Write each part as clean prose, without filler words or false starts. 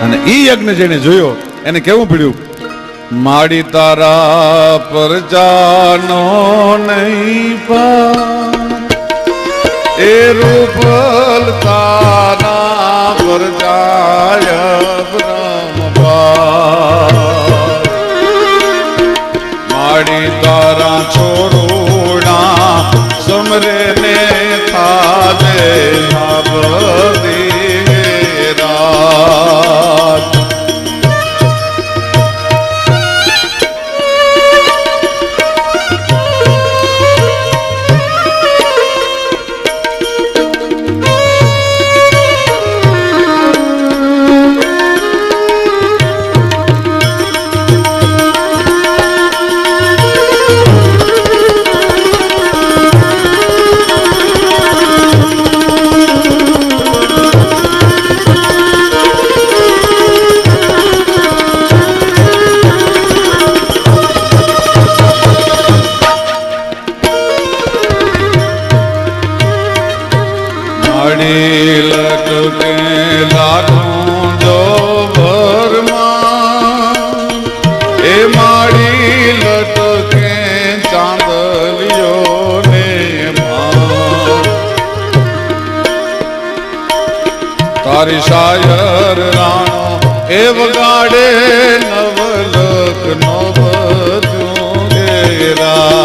અને ઈ યજ્ઞ જેને જોયો એને કેવું પડ્યું, માડી તારા પર જાનો નહીં પા, એ રૂપલ તારા પર જાય બ્રહ્મા, માડી તારા છોરોડા સમરે ને થાજે તારી શાયર રાણો એ વગાડે નવલખ નો બધું ઘેરા,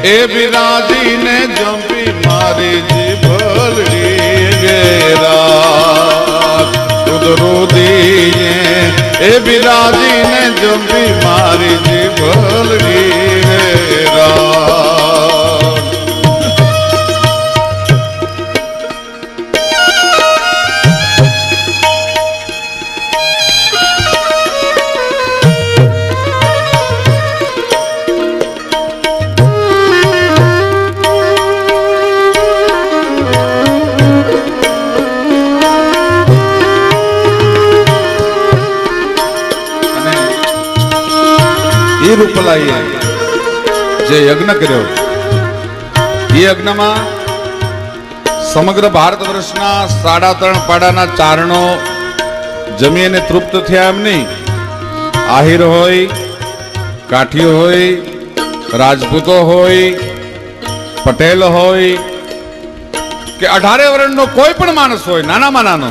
એ બિરાજી ને જંપી મારી જીભલડી ઘેરા, રુદરુદી એ બિરાજી ને જંપી મારી જીભલડી ઘેરા, રૂપલાઈએ જે યજ્ઞ કર્યો એ યજ્ઞમાં સમગ્ર ભારત વર્ષના 3.5 પાડાના ચારણો જમી અને તૃપ્ત થયા એમ નહીં, આહિર હોય, કાઠીઓ હોય, રાજપૂતો હોય, પટેલ હોય કે 18 વર્ષનો કોઈ પણ માણસ હોય, નાનામાં નાનો,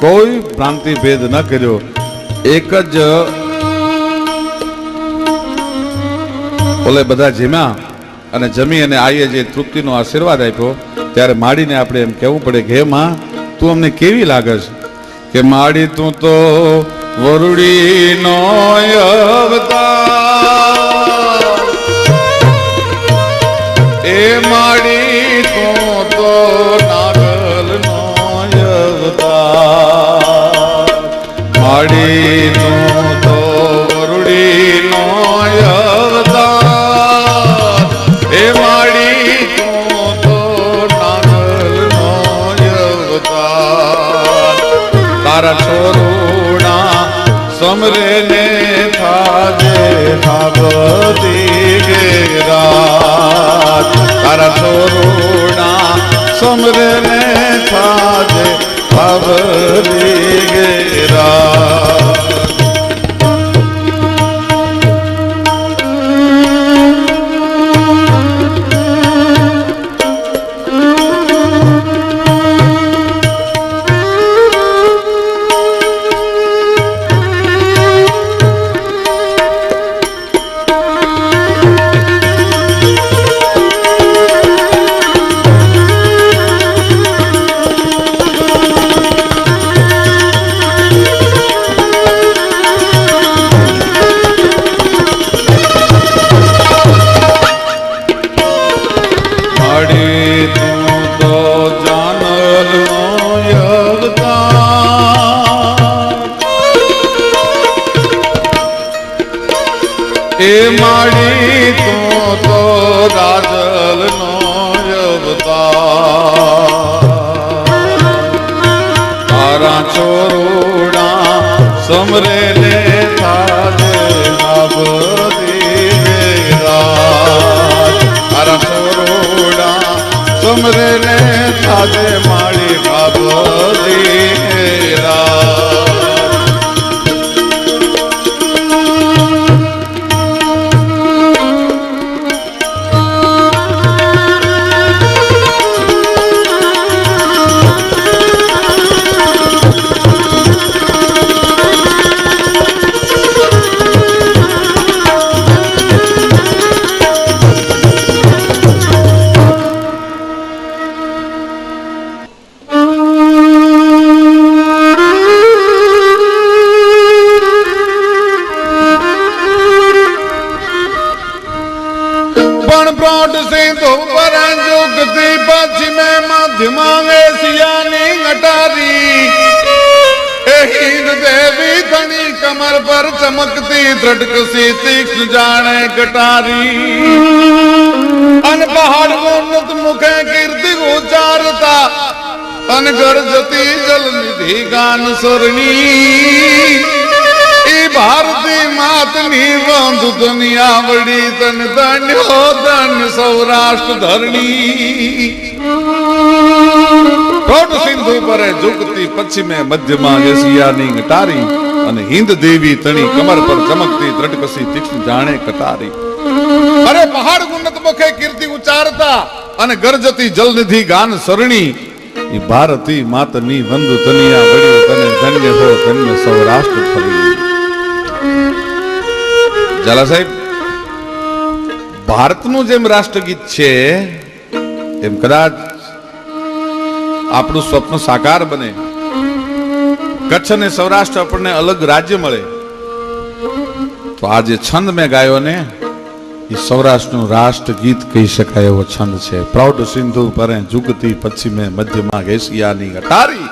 કોઈ ભ્રાંતિ ભેદ ન કર્યો. એક જ ઓલે બધા જમ્યા અને જમી અને આઈએ જે તૃપ્તિનો આશીર્વાદ આપ્યો ત્યારે માડીને આપણે એમ કહેવું પડે કે હે માં તું અમને કેવી લાગે છે, કે માડી તું તો વરુડીનો અવતાર, એ માડી તું તો નાગલનો અવતાર, માડી તું તો વરુડીનો તારા છોરુણા સમરે ને થાજે ભાગવતી ઘેરા, તારા છોરુણા સમરે ને થાજે ભાગવતી ઘેરા. અવતાર એ માડી તું તો રાજલ નો અવતાર તારા ચોરોડા સમરે ને થાજે તારા ચોરોડા સમરે ને થાજે માડી બાબરી प्रौढ़ सिंधु पर जुगती पश्चिमे मध्यमा एशियानी घटारी हीर देवी धनी कमर पर चमकती द्रटकसी तीक्ष्ण जाने कटारी अन पहाड़ उन्नत मुखे कीर्ति उचारता अन गरजती जल निधि गान सरणी भारती मातनी बंधु दुनिया बड़ी तन धन्य हो धन्य सौराष्ट्र धरणी प्रौढ़ सिंधु पर झुकती पश्चिमे मध्यमा एशियानी घटारी અને હિન્દ દેવી તણી કમર પર ચમકતી દ્રઢકસી તીક્ષ્ણ જાણે કટારી અરે પહાડ ઉન્નત મુખે કીર્તિ ઉચારતા અને ગરજતી જલનિધિ ગાન સરણી ઈ ભારતી માતની વંદુ તનિયા વડી તને ધન્ય હો ધન્ય સૌરાષ્ટ્ર ધરણી ઝાલા સાહેબ ભારતનું જેમ રાષ્ટ્રગીત છે એમ કદાચ આપણું સ્વપ્ન સાકાર બને કચ્છ અને સૌરાષ્ટ્ર આપણને અલગ રાજ્ય મળે તો આ જે છંદ મેં ગાયો ને એ સૌરાષ્ટ્રનું રાષ્ટ્રગીત કહી શકાય એવો છંદ છે પ્રૌઢ સિંધુ પરે ઝુકતી પશ્ચિમે મધ્યમાં એશિયાની ઘટારી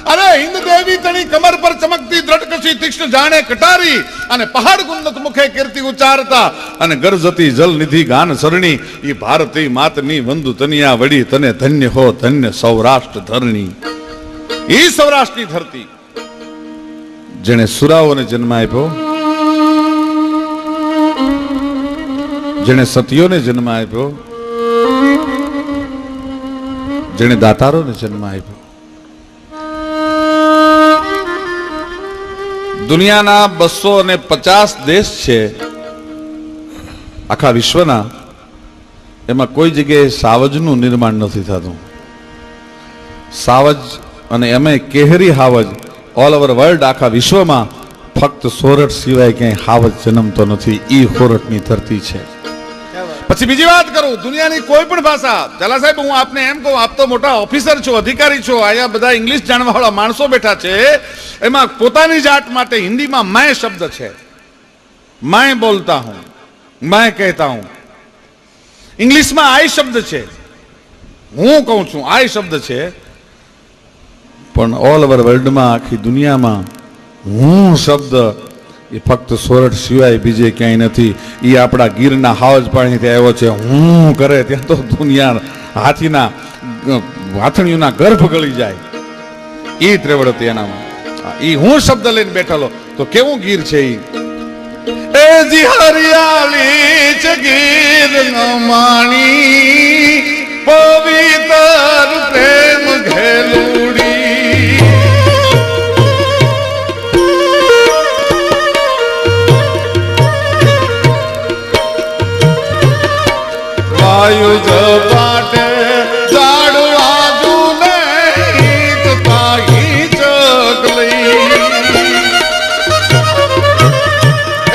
અરે હિન્દ દેવી તણી કમર પર ચમકતી દ્રઢકસી તીક્ષ્ણ જાણે કટારી અને પહાડ ગુન્નત મુખે કીર્તિ ઉચારતા અને ગરજતી જલ નિધિ ગાન સરણી ઈ ભારતી માતની વંદુ તનિયા વડી તને ધન્ય હો ધન્ય સૌરાષ્ટ્ર ધરણી ઈ સૌરાષ્ટ્રની ધરતી જેણે સુરાઓને જન્મ આપ્યો જેણે સતીઓને જન્મ આપ્યો જેણે દાતારોને જન્મ આપ્યો દુનિયાના 250 દેશ છે આખા વિશ્વના એમાં કોઈ જગ્યાએ સાવજનું નિર્માણ નથી થતું સાવજ અને એમાં કેહરી હાવજ ઓલ ઓવર વર્લ્ડ આખા વિશ્વમાં ફક્ત સોરઠ સિવાય ક્યાંય હાવજ જન્મતો નથી ઈ સોરઠની ધરતી છે પછી બીજી વાત કરું દુનિયાની કોઈ પણ ભાષા ઝાલા સાહેબ હું આપને એમ કહું આપ તો મોટા ઓફિસર છો અધિકારી છો અહીંયા બધા ઇંગ્લિશ જાણવા વાળા માણસો બેઠા છે એમાં પોતાની જાત માટે હિન્દીમાં मैं શબ્દ છે मैं બોલતા હું मैं કહેતા હું ઇંગ્લિશમાં आई શબ્દ છે હું કહું છું आई શબ્દ છે પણ ઓલ ઓવર વર્લ્ડમાં આખી દુનિયામાં હું શબ્દ એ ફક્ત સોરઠ સિવાય બીજે ક્યાંય નથી એ આપણા ગીરના હાવજ પાણીથી આવ્યો છે હું કરે ત્યાં તો દુનિયા હાથીના વાથણીઓના ગર્ભ ગળી જાય એ ત્રેવડતી એનામાં એ હું શબ્દ લઈને બેઠેલો તો કેવું ગીર છે એ જી હરિયાળી છે ગીર માણી પવિત્ર પ્રેમ ઘેલુડી વાયુ જપાટે જાડવા જુને ઈત તાહી ચકલી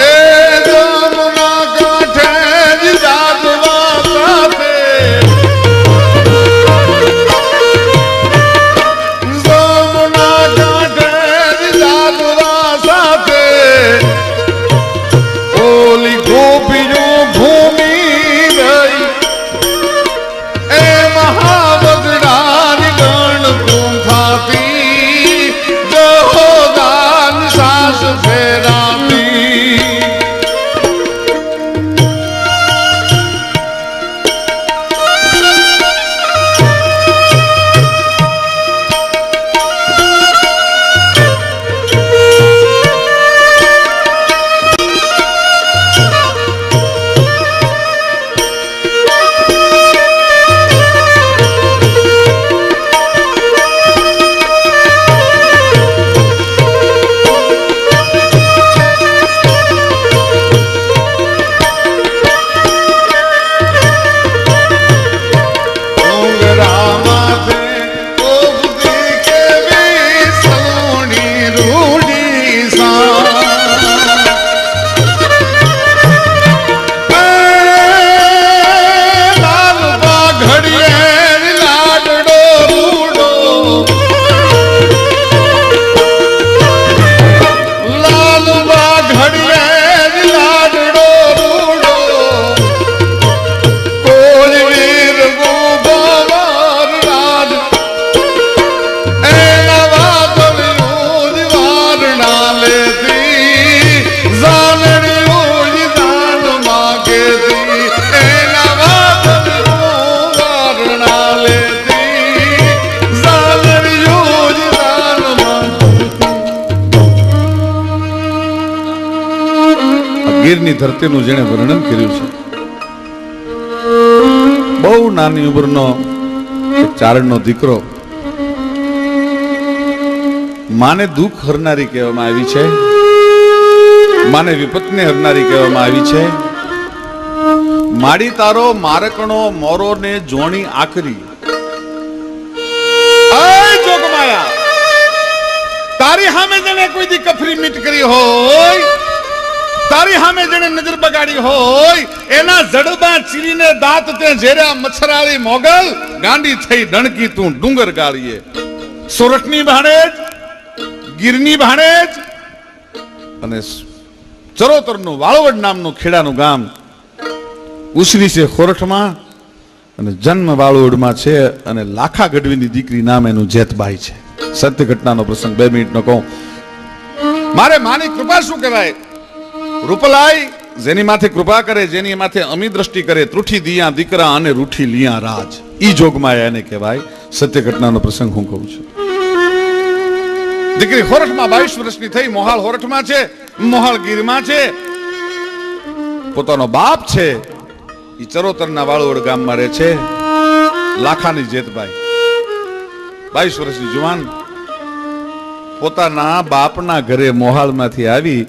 એ જમના કાંઠે જાદવા સાથે ગીરની ધરતીનું જેણે વર્ણન કર્યું છે. બહુ નાની ઉંમરનો ચારણનો દીકરો, માને દુઃખ હરનારી કહેવામાં આવી છે, માને વિપતને હરનારી કહેવામાં આવી છે. માડી તારો મારકણો મોરો ને જોણી આકરી, જોગમાયા તારી સામે જેને કોઈ દી કફરી મીટ કરી હોય, તારી સામે જેને નજર બગાડી હોય, એના જડબા ચીરીને દાંત તે ઝેર્યા મચ્છરાળી મોગલ, ગાંડી થઈ ડણકી તું ડુંગર ગાળીએ. સોરઠની ભાણેજ, ગીરની ભાણેજ અને ચરોતરનું વાળવડ નામનું ખેડાનું ગામ ઉસરી છે ખોરઠમાં અને જન્મ વાળવડમાં છે. અને લાખા ગઢવીની દીકરી નામ એનું જેતબાઈ છે. સત્ય ઘટનાનો પ્રસંગ 2 મિનિટનો કહું. મારે માની કૃપા શું કહેવાય? રૂપલાઈ જેની માથે કૃપા કરે, જેની માથે અમી દ્રષ્ટિ કરે, ત્રુઠી દિયા દીકરા અને રૂઠી લિયા રાજ, ઈ જોગમાયા એને કહેવાય. સત્ય ઘટનાનો પ્રસંગ હું કહું છું. દીકરી હોરઠમાં 22 વર્ષની થઈ, મોહાળ હોરઠમાં છે, મોહાળ ગીરમાં છે. પોતાનો બાપ છે ઈ ચરોતરના વાળવડ ગામમાં રહે છે. લાખાની જેતબાઈ 22 વર્ષની જુવાન પોતાના બાપના ઘરે મોહાળમાંથી આવી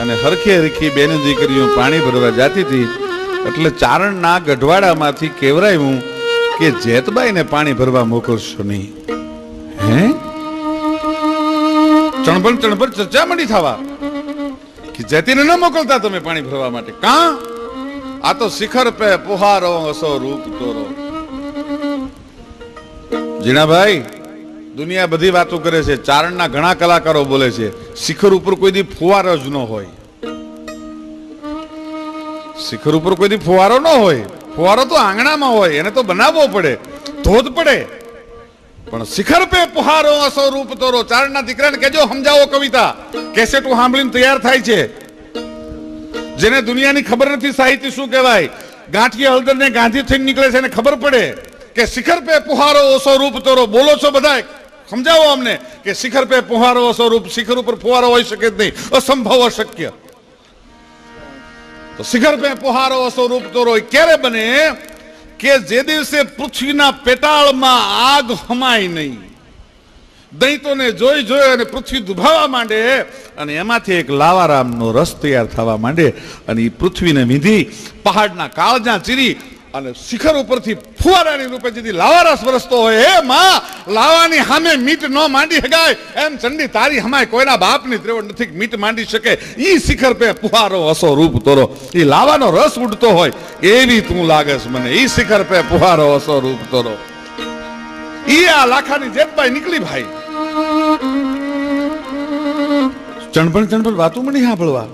અને હરખે હરખી બેન દીકરીઓ પાણી ભરવા જાતી હતી. એટલે ચારણના ગઢવાડામાંથી કેવરાયું કે જેતબાઈને પાણી ભરવા મોકલશો નહીં. હે ચણભર ચર્ચા મંડી થવા કે જેતીને ન મોકલતા તમે પાણી ભરવા માટે. કા આ તો શિખર પે પુહારો હસો રૂપ તોરો. જીણાભાઈ દુનિયા બધી વાતો કરે છે, ચારણના ઘણા કલાકારો બોલે છે, શિખર ઉપર કોઈ દી ફુવારો જ ન હોય. શિખર ઉપર કોઈ દી ફુવારો ન હોય. ફુવારો તો આંગણામાં હોય, એને તો બનાવવો પડે, ધોધ પડે. પણ શિખર પે પુહારો અસો રૂપ તોરો. ચારણના દીકરાને કહેજો સમજાવો કવિતા. કેસેટો સાંભળીને તૈયાર થાય છે. જેને દુનિયાની ખબર નથી સાહિત્ય શું કહેવાય, ગાંઠિયા હળદર ને ગાંધી થઈને નીકળે છે, એને ખબર પડે કે શિખર પે પુહારો ઓસો રૂપ તોરો. બોલો છો બધા, સમજાવો અમને કે શિખર પે પુહારો ઓસો રૂપ. શિખર ઉપર ફુવારો હોઈ શકે જ નહીં, અસંભવ, અશક્ય. તો શિખર પે પુહારો ઓસો રૂપ તોરો ક્યારે બને કે જે દિવસે પૃથ્વીના પેટાળમાં આગ હમાય નહીં. દૈતોને જોઈ જોઈ અને પૃથ્વી દુભાવા માંડે અને એમાંથી એક લાવારામનો રસ તૈયાર થવા માંડે અને એ પૃથ્વીને વીંધી પહાડના કાળજા ચીરી અને શિખર ઉપરથી ફુવારાની રૂપે જેથી લાવારસ વરસતો હોય. હે માં, લાવાની સામે મીટ ન માંડી શકાય એમ ચંડી તારી હમાય કોઈના બાપની ત્રેવડ નથી મીટ માંડી શકે. ઈ શિખર પે પુહારો હસો રૂપ તોરો. ઈ લાવાનો રસ ઉડતો હોય એવી તું લાગસ મને. ઈ શિખર પે પુહારો હસો રૂપ તોરો. ઈ આ લાખાની જેતબાઈ નીકળી ભાઈ. ચણભણ વાતો મળી સાંભળવા.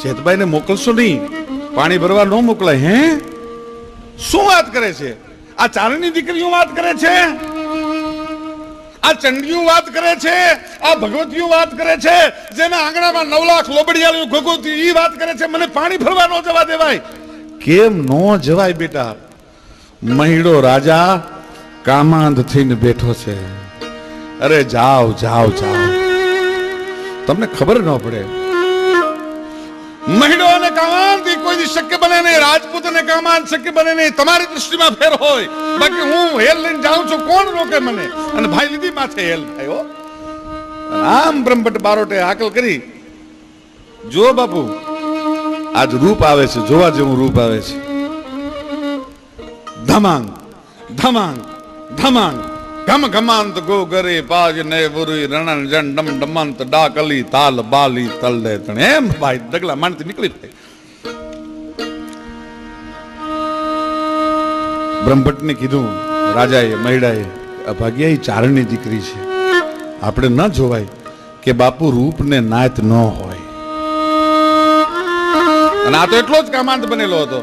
જેતબાઈને મોકલશો નહીં, પાણી ભરવા ન મોકલાય. હે શું વાત કરે છે? આ ચારણની દીકરીઓ વાત કરે છે, આ ચંડીઓ વાત કરે છે, આ ભગવતીઓ વાત કરે છે, જેના આંગણામાં 9 લાખ લોબડિયાળીઓ ભગવતી ઈ વાત કરે છે મને પાણી ભરવા ન જવા દેવાય. કેમ ન જવાય બેટા? મહિડો રાજા કામાંધ થઈને બેઠો છે. અરે જાઓ જાઓ જાઓ, તમને ખબર ન પડે. મહિડો અને કામાંત કોઈ શક્ય બને નહીં, રાજપૂત અને કામાંત શક્ય બને નહીં. તમારી દૃષ્ટિમાં ફેર હોય, બાકી હું હેલ લઈને જાઉં છું, કોણ રોકે મને? અને ભાઈ લીધી માથે હેલ થયો. આમ બ્રહ્મભટ્ટ બારોટે હાકલ કરી, જો બાપુ આજ રૂપ આવે છે, જોવા જેવું રૂપ આવે છે. ધમાંગ ધમાંગ ધમાંગ ઘમ ઘમાંત ગો ગરે પાજ ને બુરી રણન જન ડમ ડમંત ડાકલી તાલ બાલી તલ દે તણ. એમ ભાઈ ડગલા માંડતી નીકળી થાય. બ્રહ્મભટ્ટને કીધું રાજાએ, મહિડાએ, અભાગ્યા ચારણની દીકરી છે, આપણે ન જોવાય કે બાપુ રૂપ ને નાત ન હોય. અને આ તો એટલો જ કામાંત બનેલો હતો.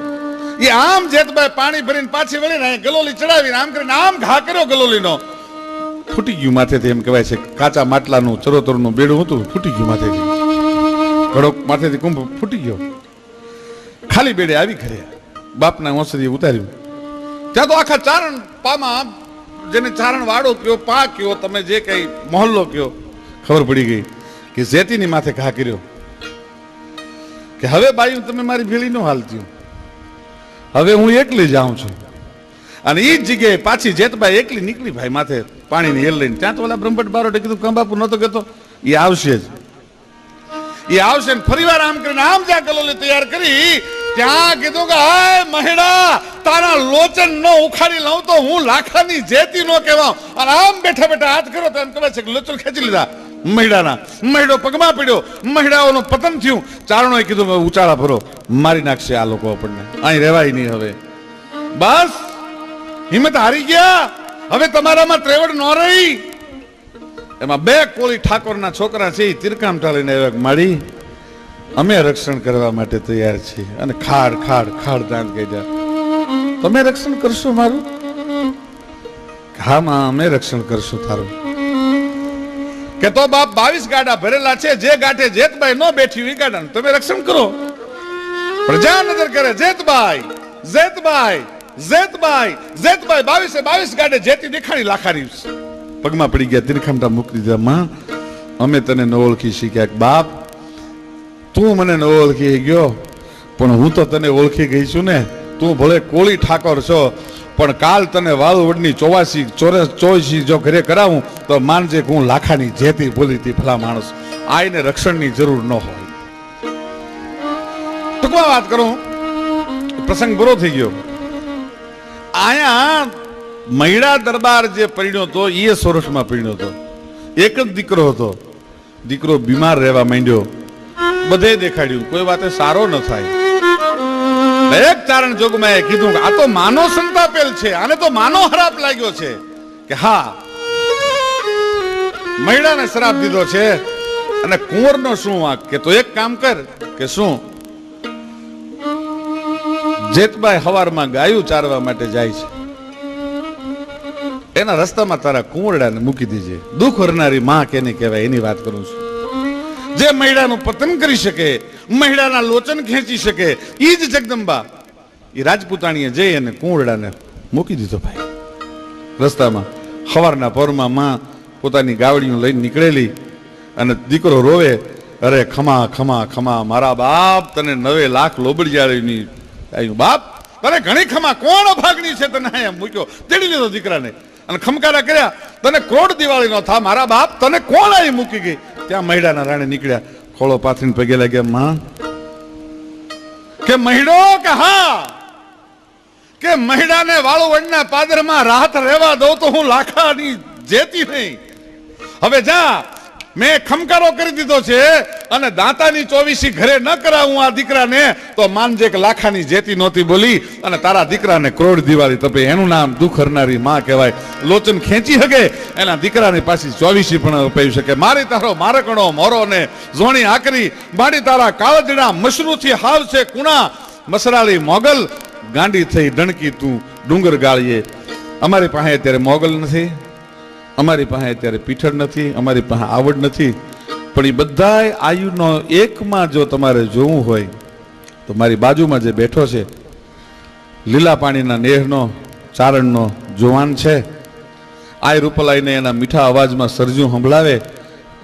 એ આમ જેતબાઈ પાણી ભરીને પાછી વળીને ગલોલી ચડાવીને આમ કરીને આમ ઘા કર્યો ગલોલીનો. ફૂટી ગયું માથેથી. એમ કહેવાય છે કાચા માટલાનું ચરોતરનું બેડું હતું, ફૂટી ગયું માથેથી. ઘડો માથેથી કુંભ ફૂટી ગયો. ખાલી બેડે આવી ઘરે બાપના ઓસરી ઉતાર્યું. ત્યાં તો આખા ચારણ પામાં, જેને ચારણ વાડો કયો, પા કયો, તમે જે કઈ મોહલ્લો કયો, ખબર પડી ગઈ કે જેતીની માથે ઘા કર્યો. કે હવે બાયું તમે મારી ભેળી ન હાલતી, હવે હું એકલી જાઉં છું. અને એ જ જગ્યાએ પાછી જેતબાઈ એકલી નીકળી ભાઈ માથે પાણીની હેલ લઈને. ત્યાં તો ઓલા બ્રહ્મભટ્ટ બારોટે કીધું કંબાપુ નતો કહેતો એ આવશે જ, એ આવશે ને ફરીવાર આમ કરીને આમ જ્યાં કલોલી તૈયાર કરી ત્યાં કીધું કે હાય મહેડા, તારા લોચન ન ઉખાડી લઉં તો હું લાખાની જેતી ન કહેવાઉં. અને આમ બેઠા બેઠા હાથ કર્યો તો એમ કહેવાય છે કે લોચન ખેંચી લીધા મહિડાના. મહિડો પગમાં પડ્યો, મહિડાઓનું પતન થયું. ચારણોએ કીધું ઉચાળા ભરો, મારી નાખશે આ લોકો આપણને, અહીં રહેવાય નહીં. હવે બસ હિંમત હારી ગયા, હવે તમારામાં ત્રેવડ ન રહી. એમાં બે કોળી ઠાકોરના છોકરા છે એ તીરકામ ટાળીને આવ્યા, માડી અમે રક્ષણ કરવા માટે તૈયાર છીએ. અને ખાડ ખાડ ખાડ દાંત ગયા, તમે રક્ષણ કરશો મારું? હા માં અમે રક્ષણ કરશું તારું. કે તો બાપ 22 ગાડા ભરેલા છે, જે ગાંઠે જેતબાઈ ન બેઠી હોય ગાડાનું તમે રક્ષણ કરો. પ્રજા નજર કરે જેતબાઈ જેતબાઈ જેતબાઈ જેતબાઈ 22 ગાડે જેતી દેખાડી લાખાની પગમાં પડી ગયા, તીરખામટા મૂકી દીધા. માં અમે તને ન ઓળખી શીખ્યા. બાપ તું મને ન ઓળખી ગયો પણ હું તો તને ઓળખી ગઈ છું ને. તું ભલે કોળી ઠાકોર છો પણ કાલ તને વાળુવડની 84 જો ઘરે કરાવું તો માનજે હું લાખાની જેતી બોલી હતી. ભલા માણસ આ એને રક્ષણની જરૂર ન હોય. ટૂંકમાં વાત કરું, પ્રસંગ પૂરો થઈ ગયો. આયા મહિડા દરબાર જે પરણ્યો હતો એ સોરઠમાં પરણ્યો હતો. એક જ દીકરો હતો. દીકરો બીમાર રહેવા માંડ્યો, બધે દેખાડ્યું, કોઈ વાતે સારો ન થાય. એક ચારણ જોગમાએ કીધું આ તો માનો સંતાપેલ છે, આને તો માનો હરાપ લાગ્યો છે. કે હા મહિડાને શ્રાપ દીધો છે. અને કુંવરનો શું વાંક? કે તો એક કામ કર. કે શું? જેતબાઈ હવારમાં ગાયું ચારવા માટે જાય છે, એના રસ્તામાં તારા કુંવરડાને મૂકી દેજે. દુઃખ હરનારી માં કેને કહેવાય એની વાત કરું છું. જે મહિડાનું પતન કરી શકે, મહિડાના લોચન ખેંચી શકે, ઈ જ જગદંબા. એ રાજપૂતાણીએ જઈ અને કુંવરડાને મૂકી દીધો ભાઈ રસ્તામાં. સવારના પરમાં માં પોતાની ગાવડીઓ લઈને નીકળેલી અને દીકરો રોવે, અરે ખમા ખમા ખમા મારા બાપ, તને 9 લાખ લોબડિયાળીની બાપ, તને ઘણી ખમા, કોણ ભાગની છે તને અહીંયા મૂક્યો? તેડી લીધો દીકરાને અને ખમકારા કર્યા, તને કોડ દિવાળી નો થા મારા બાપ, તને કોણ અહીં મૂકી ગઈ? ત્યાં મહિડાના રાણે નીકળ્યા, ખોળો પાથરીને પગે લાગ્યા. માં કે મહિડો? કે હા. કે મહિડાને વાળુવડના પાદરમાં રાહત રહેવા દો તો હું લાખાની જેતી નહીં. હવે જા, મેં ખમકારો કરી દીધો છે અને દાંતાની 24 ઘરે ન કરાવું આ દીકરાને તો માનજે કે લાખાની જેતી નહોતી બોલી અને તારા દીકરાને કરોડ દિવાળી તપે. એનું નામ દુઃખ હરનારી માં કહેવાય. લોચન ખેંચી શકે, એના દીકરાની પાછી 24 પણ અપાવી શકે. મારી તારો મારકણો મોરો ને ઝોણી આકરી, મારી તારા કાળજડા મશરૂથી હાવ છે કુણા, મસરાળી મોગલ ગાંડી થઈ ડણકી તું ડુંગર ગાળીએ. અમારી પાસે અત્યારે મોગલ નથી, અમારી પાસે અત્યારે પીઠળ નથી, અમારી પાસે આવડ નથી, પણ એ બધાય આયુનો એકમાં જો તમારે જોવું હોય તો મારી બાજુમાં જે બેઠો છે લીલા પાણીના નેહનો ચારણનો જુવાન છે. આ રૂપલાઈને એના મીઠા અવાજમાં સરજું સંભળાવે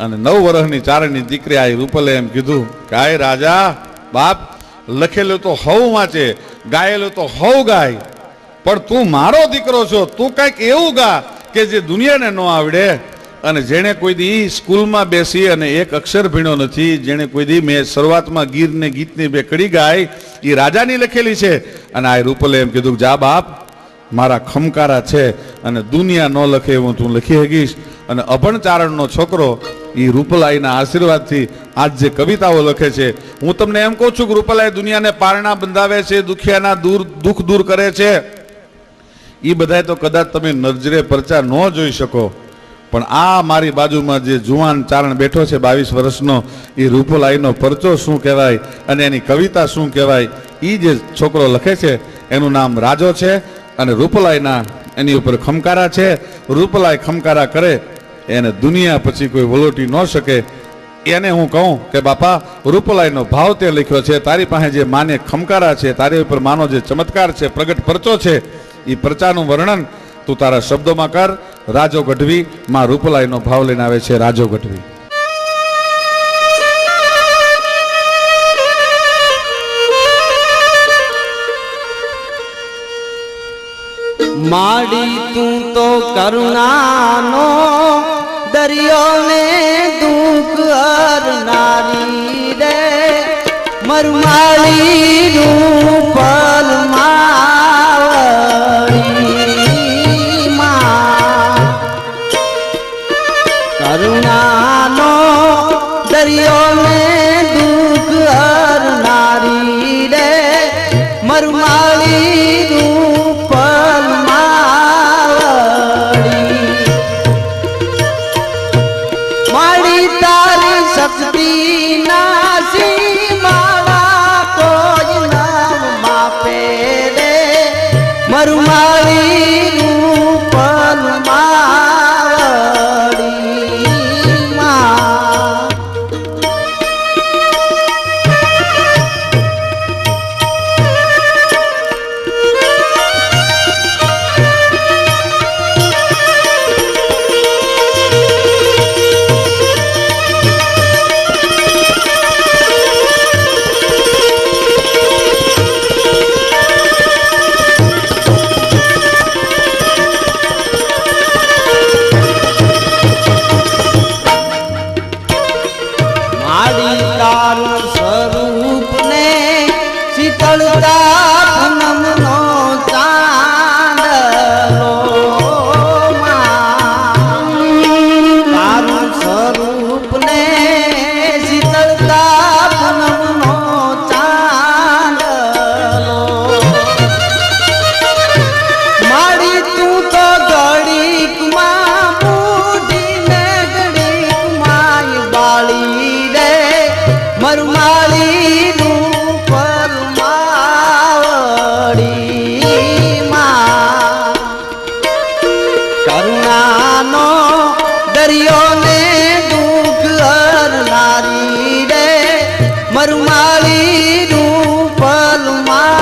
અને 9 વર્ષની ચારણની દીકરી આ રૂપલે એમ કીધું કે આય રાજા બાપ, લખેલું તો હવ વાંચે, ગાયેલું તો હવ ગાય, પણ તું મારો દીકરો છો, તું કંઈક એવું ગા કે જે દુનિયાને ન આવડે. અને જેણે કોઈ દી સ્કૂલમાં બેસી અને એક અક્ષર ભણ્યો નથી, જેણે કોઈ દી મેં શરૂઆતમાં ગીર ને ગીતની 2 કડી ગાય, એ રાજાની લખેલી છે. અને આ રૂપલે એમ કીધું જા બાપ, મારા ખમકારા છે અને દુનિયા ન લખે એવું તું લખી શકીશ. અને અભણ ચારણનો છોકરો એ રૂપલાઈના આશીર્વાદથી આજ જે કવિતાઓ લખે છે, હું તમને એમ કહું છું કે રૂપલાઈ દુનિયાને પારણા બંધાવે છે, દુખિયાના દુઃખ દૂર કરે છે. એ બધાય તો કદાચ તમે નજરે પરચા ન જોઈ શકો, પણ આ મારી બાજુમાં જે જુવાન ચારણ બેઠો છે 22 વર્ષનો, એ રૂપલાઈનો પરચો શું કહેવાય અને એની કવિતા શું કહેવાય, એ જે છોકરો લખે છે એનું નામ રાજો છે. અને રૂપલાઈના એની ઉપર ખમકારા છે. રૂપલાઈ ખમકારા કરે એને દુનિયા પછી કોઈ વલોટી ન શકે. એને હું કહું કે બાપા, રૂપલાઈનો ભાવ તે લખ્યો છે, તારી પાસે જે માને ખમકારા છે, તારી ઉપર માનો જે ચમત્કાર છે, પ્રગટ પરચો છે, એ પરચાનું વર્ણન તું તારા શબ્દોમાં કર. રાજો ગઢવી માં રૂપલાઈનો ભાવ લઈને આવે છે. રાજો ગઢવી. માડી તું તો કરુણાનો દરિયો ને દુઃખ હરનારી રે મરમાળી નું પલ માવળી માં કરુણાનો દરિયો ને દુઃખ હરનારી રે મરમાળી નું પલ માવળી માડી તારી શક્તિ નાસી મારા કોઈ નામ માપે રે મરમાળી નું પલ માવળી માં માડી તારું સ્વરૂપ ને શીતળતા પૂનમનો ચાંદલો માં તારું સ્વરૂપ ને શીતળતા પૂનમનો ચાંદલો માડી તું તો ઘડીકમાં બુઢીને ઘડીકમાં બાળી રે મરમાળી નું પરમાવળી માં કરુણાનો દરિયો ને દુઃખ હરનારી રે મરમાળી નું પલ માવળી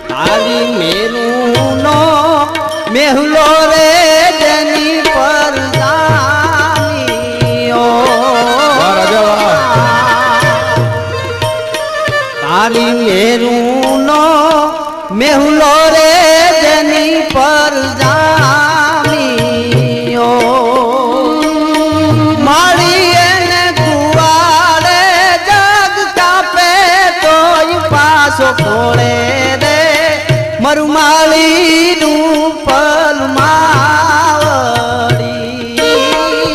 તારી મેરુનો મેહુલો રે જેની પર જામીઓ તારી મેરુનો મેહુલો રે જેની પર જામીઓ મારી એને કુવાડે જગ કાપે તોય પાછો ખોળે રે મરમાળી નું પલ માવળી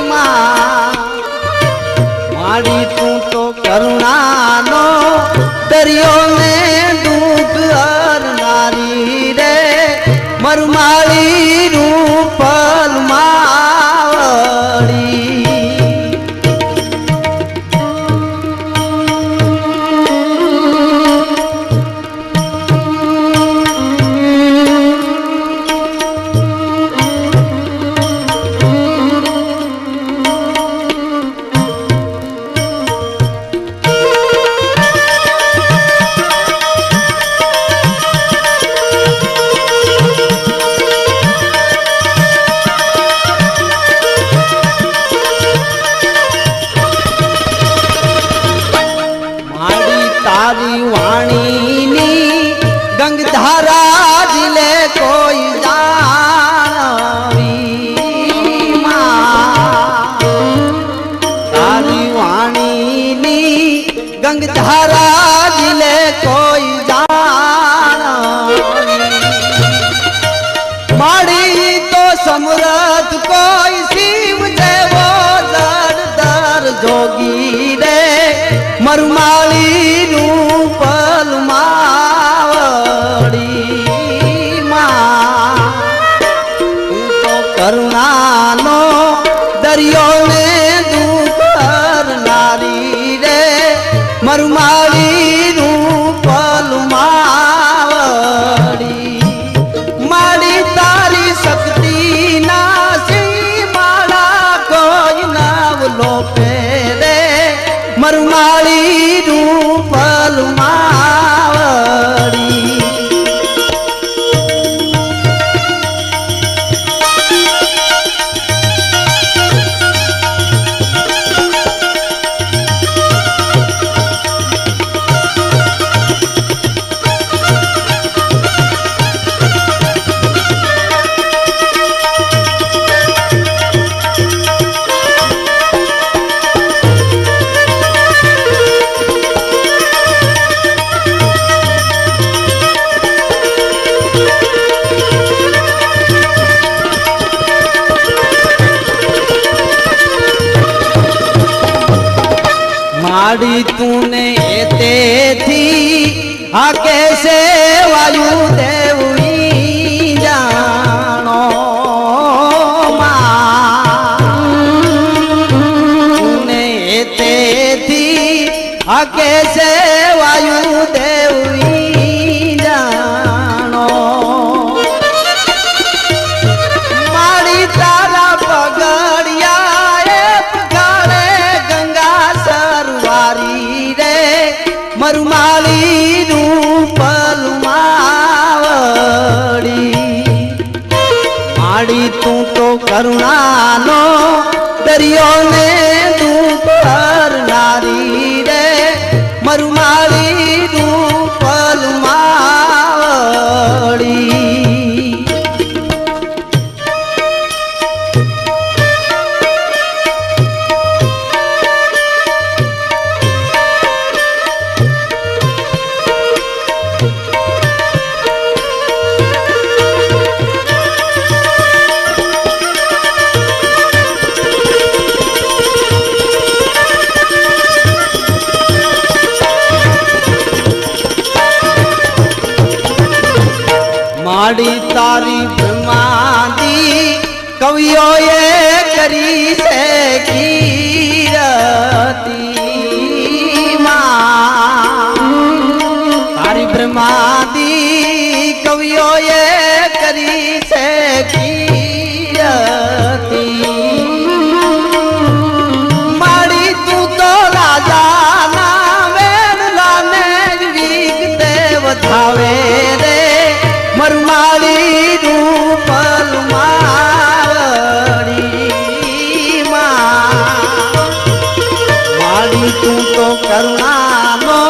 માં માડી તું તો કરુણાનો દરિયો ને દુઃખ હરનારી રે મરમાળી નું પલ માવળી તારી વાણીની ગંગધારા દિલે કોઈ જાણવી માં તારી વાણીની ગંગધારા દિલે કોઈ જાણવી માડી તો સમરથ કોઈ શિવ જેવો જડધર જોગી રે મરમાળી નું પલ માવળી માં તું તો કરુણાનો દરિયો ને દુઃખ હરનારી રે મરમાળી નું माड़ी तूने तेथी आ कैसे वायु देवी जानो तूने तेथी आ कैसे वायु देवी जानो माड़ी तारा पगड़िया मरुमाली रूपल मावड़ी माड़ी तू तो करुणा नो दरियो ने तू पर नारी रे मरुमाली रूपल मावड़ी माड़ी तारी ब्रह्मादी कवियों ये करी से कीरती माँ तारी ब्रह्मादी कवियों ये करी से कीरती माड़ी तू तो राजा ना वेन लाने वीक देव धावे रे मरुमाली रूपल मावड़ी माड़ी तू तो करुणा नो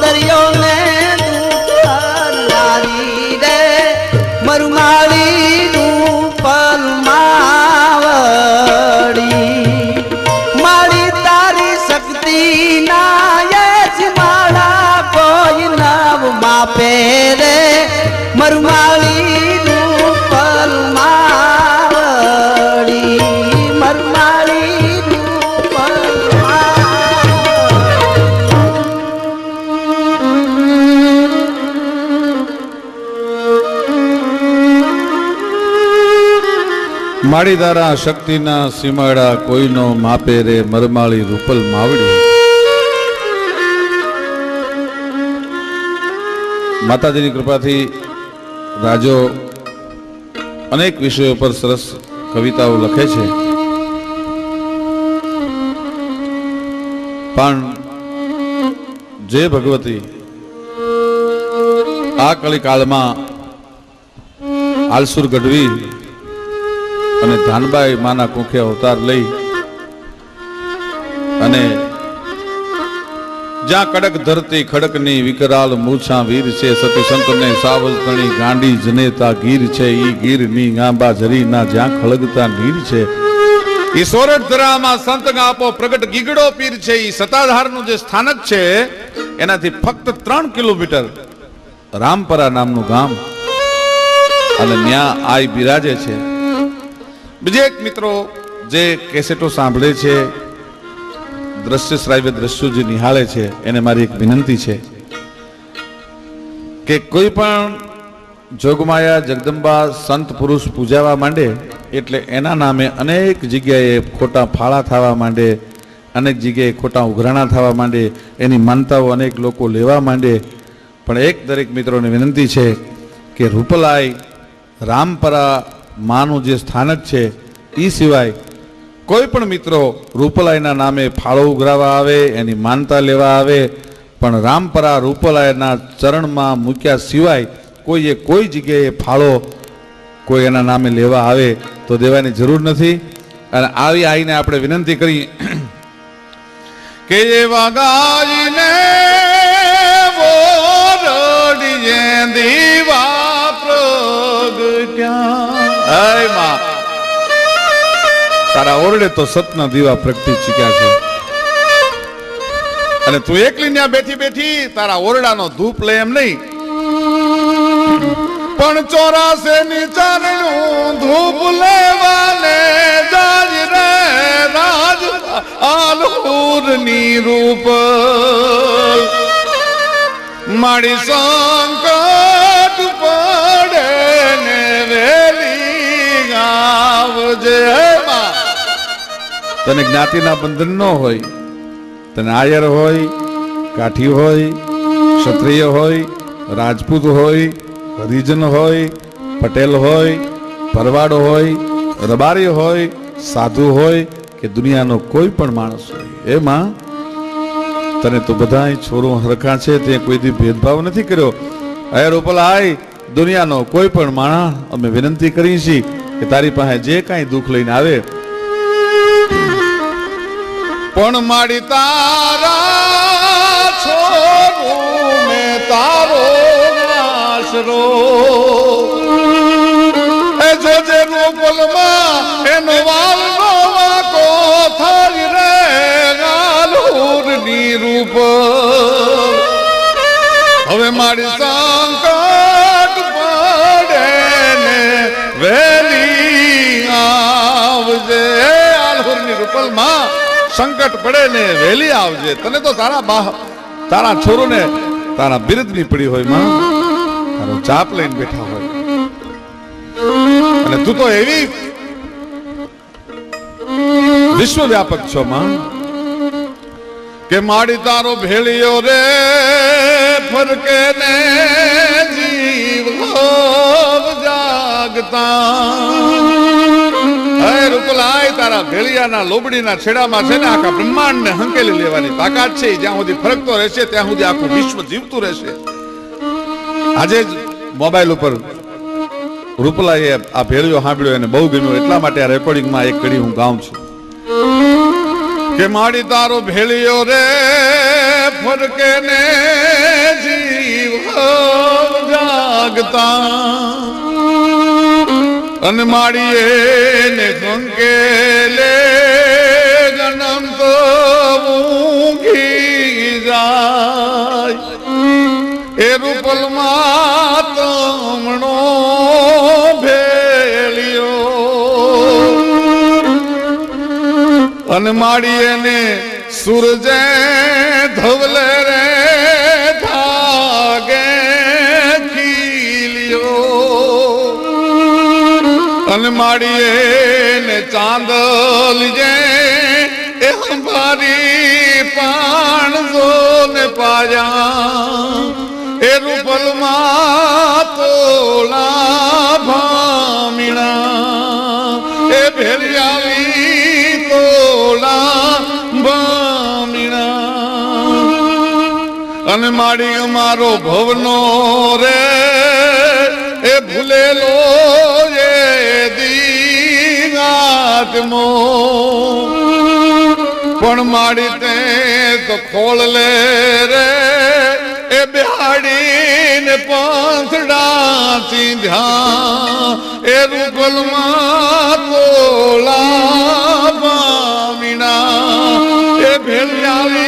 दरियो ने तू पर नारी रे मरुमाली रूपल मावड़ी माड़ी तारी शक्ति ना ये माड़ा कोई नव मापे रे मरुमाली रूपल मावड़ी मरुमाली रूपल માડી તારા શક્તિના સીમાડા કોઈનો માપે રે મરમાળી રૂપલ માવડી. માતાજીની કૃપાથી રાજો અનેક વિષયો પર સરસ કવિતાઓ લખે છે, પણ જે ભગવતી આ કલિકાળમાં આલસુર ગઢવી અને ધાનબાઈ માના કુંખે અવતાર લઈ અને જ્યાં કડક ધરતી ખડકની વિકરાલ મૂછા વીર છે, સતી સંતને સાવજણી ગાંડી જનેતા ગીર છે, ઈ ગીરની ગાંબા ઝરીના જ્યાં ખળગતા નીર છે, ઈ સોરઠ ધરામાં સંત ગાપો પ્રગટ ગીગડો પીર છે, ઈ સતાધારનું જે સ્થાનક છે એનાથી ફક્ત 3 કિલોમીટર રામપરા નામનું ગામ અને ત્યાં આઈ બિરાજે છે. બીજે એક મિત્રો જે કેસેટો સાંભળે છે, દ્રશ્ય શ્રાવ્ય દ્રશ્યો જે નિહાળે છે, એને મારી એક વિનંતી છે કે કોઈ પણ જોગમાયા જગદંબા સંત પુરુષ પૂજાવા માંડે એટલે એના નામે અનેક જગ્યાએ ખોટા ફાળા થવા માંડે, અનેક જગ્યાએ ખોટા ઉઘરાણા થવા માંડે, એની માનતાઓ અનેક લોકો લેવા માંડે. પણ એક દરેક મિત્રોને વિનંતી છે કે રૂપલાઈ રામપરા માનું જે સ્થાનક છે એ સિવાય કોઈ પણ મિત્રો રૂપલાઈના નામે ફાળો ઉઘરાવા આવે, એની માનતા લેવા આવે, પણ રામપરા રૂપલાઈના ચરણમાં મૂક્યા સિવાય કોઈએ કોઈ જગ્યાએ ફાળો કોઈ એના નામે લેવા આવે તો દેવાની જરૂર નથી. અને આવી આવીને આપણે વિનંતી કરી કે એવા ગાયને ઓરડીએ દીવા પ્રગટ્યા. હે માં, તારા ઓરડે તો સતના દીવા પ્રગટી ચૂક્યા છે અને તું એકલી ત્યાં બેઠી બેઠી તારા ઓરડાનો ધૂપ લે એમ નહીં, પણ 84 ની ચરણું ધૂપ લેવાને જાજ રે રાજ આલહુર ની રૂપ મારી સંકટ પડે ને વેલી આવજે માં. તને જ્ઞાતિના બંધન ન હોય, તને આયર હોય, કાઠી હોય, ક્ષત્રિય હોય, રાજપૂત હોય, હરિજન હોય, પટેલ હોય, ભરવાડો હોય, રબારી હોય, સાધુ હોય કે દુનિયાનો કોઈ પણ માણસ હોય, એમાં તને તો બધા છોરો હરખા છે, તે કોઈ દી ભેદભાવ નથી કર્યો. અરે રૂપલાઈ, દુનિયાનો કોઈ પણ માણસ અમે વિનંતી કરી છીએ કે તારી પાસે જે કાંઈ દુઃખ લઈને આવે પણ માડી તારા છોરું મે તારો આશરો એ જોજે રૂપલમાં એનો વાલનો વાકો થાય રે ગાલુરની રૂપ. હવે મારી સંકટ પડે ને વેલી આવજે. આલુરની રૂપલમાં સંકટ પડે ને વેલી આવજે. તને તો તારા છોરોને તારા બિરુદની પડી હોય માં, તારો ચાપ લઈને બેઠા હોય અને તું તો એવી વિશ્વવ્યાપક છો માં કે માડી તારો ભેળિયો રે ફરકે ને જીવ જાગતા. રૂપલાય, તારા ભેળિયાના લોબડીના છેડામાં છે ને આખા બ્રહ્માંડને હંકેલી લેવાની તાકાત છે. જ્યાં સુધી ફરકતો રહેશે ત્યાં સુધી આખું વિશ્વ જીવતું રહેશે. આજે જ મોબાઈલ ઉપર રૂપલાએ આ ભેળિયો સાંભળ્યો એને બહુ ગમ્યો, એટલા માટે આ રેકોર્ડિંગમાં એક કડી હું ગાઉં છું કે માડી તારો ભેળિયો રે ફરકે ને જીવ જાગતા અને માડીએ ને કંકેલે જન્મ તો ઊંઘી જાય. એ રૂપલમાં તમણો ભેળિયો અને માડીએ ને સૂરજે ધવલે રે ધાગે ખીલ્યો અને માડીએ ને ચાંદલીજે એ હંભારી પાણજો ને પાયા. એ રૂપલમાં તોલા ભામીણા એ ભેળિયાવી તોલા ભામીણા અને માડી અમારો ભવનો રે એ ભૂલેલો એ દીગાતમો પણ માડી તે તો ખોળ લે રે એ બિહાડીને પાંથડા ચીંધ્યા. એ રૂપલમાં તોલા પામીણા એ ભેળિયાવી